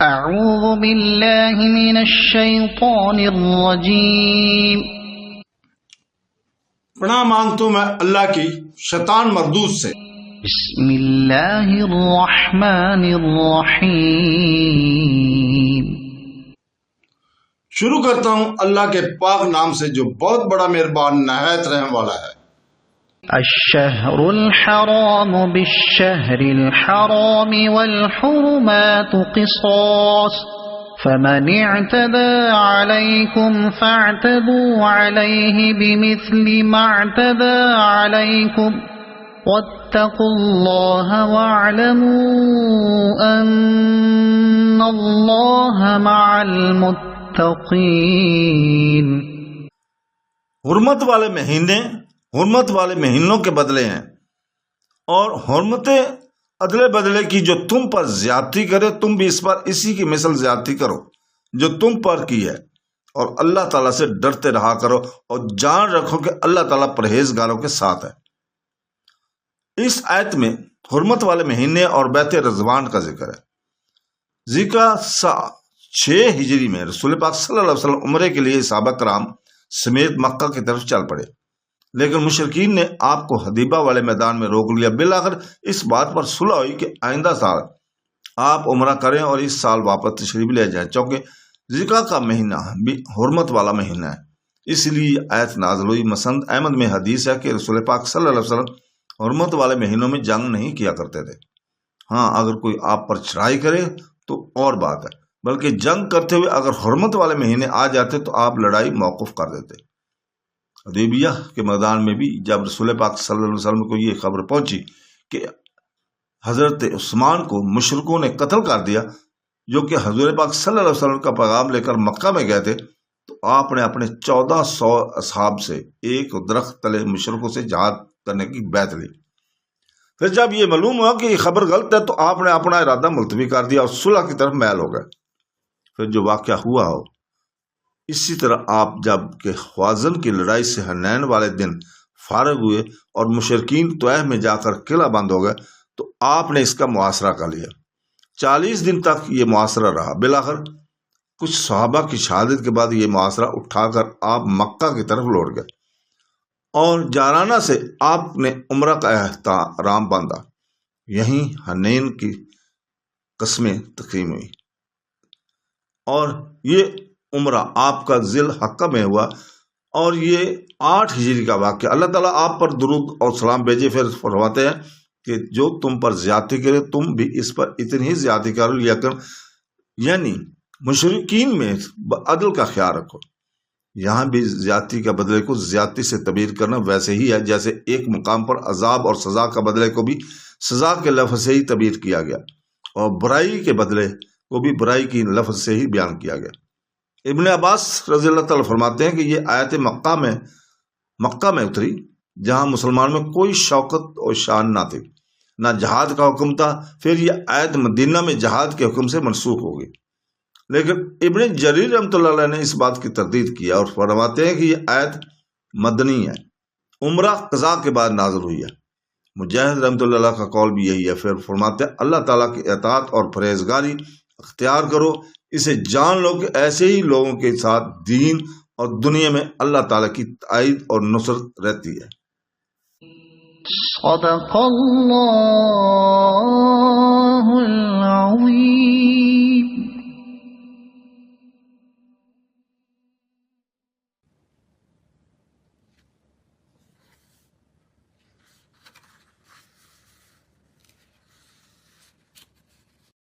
اعوذ باللہ من الشیطان الرجیم۔ پناہ مانگتا ہوں میں اللہ کی شیطان مردود سے۔ بسم اللہ الرحمن الرحیم۔ شروع کرتا ہوں اللہ کے پاک نام سے جو بہت بڑا مہربان نہایت رحم والا ہے۔ الشہر الحرام بالشہر الحرام والحرمات قصاص فمن اعتدى عليكم فاعتدوا عليه بمثل ما اعتدى عليكم واتقوا الله واعلموا أن الله مع المتقين۔ حرمت والے مہینوں کے بدلے ہیں، اور حرمتیں ادلے بدلے کی جو تم پر زیادتی کرے تم بھی اس پر اسی کی مثل زیادتی کرو جو تم پر کی ہے، اور اللہ تعالیٰ سے ڈرتے رہا کرو اور جان رکھو کہ اللہ تعالیٰ پرہیزگاروں کے ساتھ ہے۔ اس آیت میں حرمت والے مہینے اور بیت رضوان کا ذکر ہے۔ ذکر 6 ہجری میں رسول پاک صلی اللہ علیہ وسلم عمرے کے لیے صحابہ کرام سمیت مکہ کی طرف چل پڑے، لیکن مشرکین نے آپ کو حدیبہ والے میدان میں روک لیا۔ بالآخر اس بات پر صلح ہوئی کہ آئندہ سال آپ عمرہ کریں اور اس سال واپس تشریف لے جائیں، چونکہ ذکر کا مہینہ بھی حرمت والا مہینہ ہے، اس لیے یہ آیت نازل ہوئی۔ مسند احمد میں حدیث ہے کہ رسول پاک صلی اللہ علیہ وسلم حرمت والے مہینوں میں جنگ نہیں کیا کرتے تھے۔ ہاں، اگر کوئی آپ پر چڑھائی کرے تو اور بات ہے، بلکہ جنگ کرتے ہوئے اگر حرمت والے مہینے آ جاتے تو آپ لڑائی موقوف کر دیتے۔ حدیبیہ کے میدان میں بھی جب رسول پاک صلی اللہ علیہ وسلم کو یہ خبر پہنچی کہ حضرت عثمان کو مشرکوں نے قتل کر دیا، جو کہ حضور پاک صلی اللہ علیہ وسلم کا پیغام لے کر مکہ میں گئے تھے، تو آپ نے اپنے 1400 اصحاب سے ایک درخت تلے مشرکوں سے جہاد کرنے کی بیعت لی۔ پھر جب یہ معلوم ہوا کہ یہ خبر غلط ہے تو آپ نے اپنا ارادہ ملتوی کر دیا اور صلح کی طرف میل ہو گئے۔ پھر جو واقعہ ہوا ہو، اسی طرح آپ جب کہ خوازن کی لڑائی سے حنین والے دن فارغ ہوئے اور مشرکین طائف میں جا کر قلعہ بند ہو گئے تو آپ نے اس کا محاصرہ کر لیا۔ 40 دن تک یہ محاصرہ رہا۔ بالآخر کچھ صحابہ کی شہادت کے بعد یہ محاصرہ اٹھا کر آپ مکہ کی طرف لوٹ گئے، اور جارانہ سے آپ نے عمرہ کا احرام باندھا۔ یہیں حنین کی قسمیں تقسیم ہوئی، اور یہ عمرہ آپ کا ذی الحجہ میں ہوا، اور یہ 8 ہجری کا واقعہ۔ اللہ تعالیٰ آپ پر درود اور سلام بھیجے، پھر فرماتے ہیں کہ جو تم پر زیادتی کرے تم بھی اس پر اتنی ہی زیادتی کرو، لیکن یعنی مشرکین میں عدل کا خیال رکھو۔ یہاں بھی زیادتی کا بدلے کو زیادتی سے تعبیر کرنا ویسے ہی ہے جیسے ایک مقام پر عذاب اور سزا کا بدلے کو بھی سزا کے لفظ سے ہی تعبیر کیا گیا، اور برائی کے بدلے کو بھی برائی کی لفظ سے ہی بیان کیا گیا۔ ابن عباس رضی اللہ تعالیٰ فرماتے ہیں کہ یہ آیت مکہ میں اتری جہاں مسلمان میں کوئی شوکت اور شان نہ تھی، نہ جہاد کا حکم تھا۔ پھر یہ آیت مدینہ میں جہاد کے حکم سے منسوخ ہو گئی، لیکن ابن جریر رحمۃ اللہ علیہ نے اس بات کی تردید کیا اور فرماتے ہیں کہ یہ آیت مدنی ہے، عمرہ قضا کے بعد نازل ہوئی ہے۔ مجاہد رحمۃ اللہ کا قول بھی یہی ہے۔ پھر فرماتے ہیں اللہ تعالیٰ کی اطاعت اور پرہیزگاری اختیار کرو، اسے جان لو کہ ایسے ہی لوگوں کے ساتھ دین اور دنیا میں اللہ تعالیٰ کی تائید اور نصرت رہتی ہے۔ صدق اللہ العظیم۔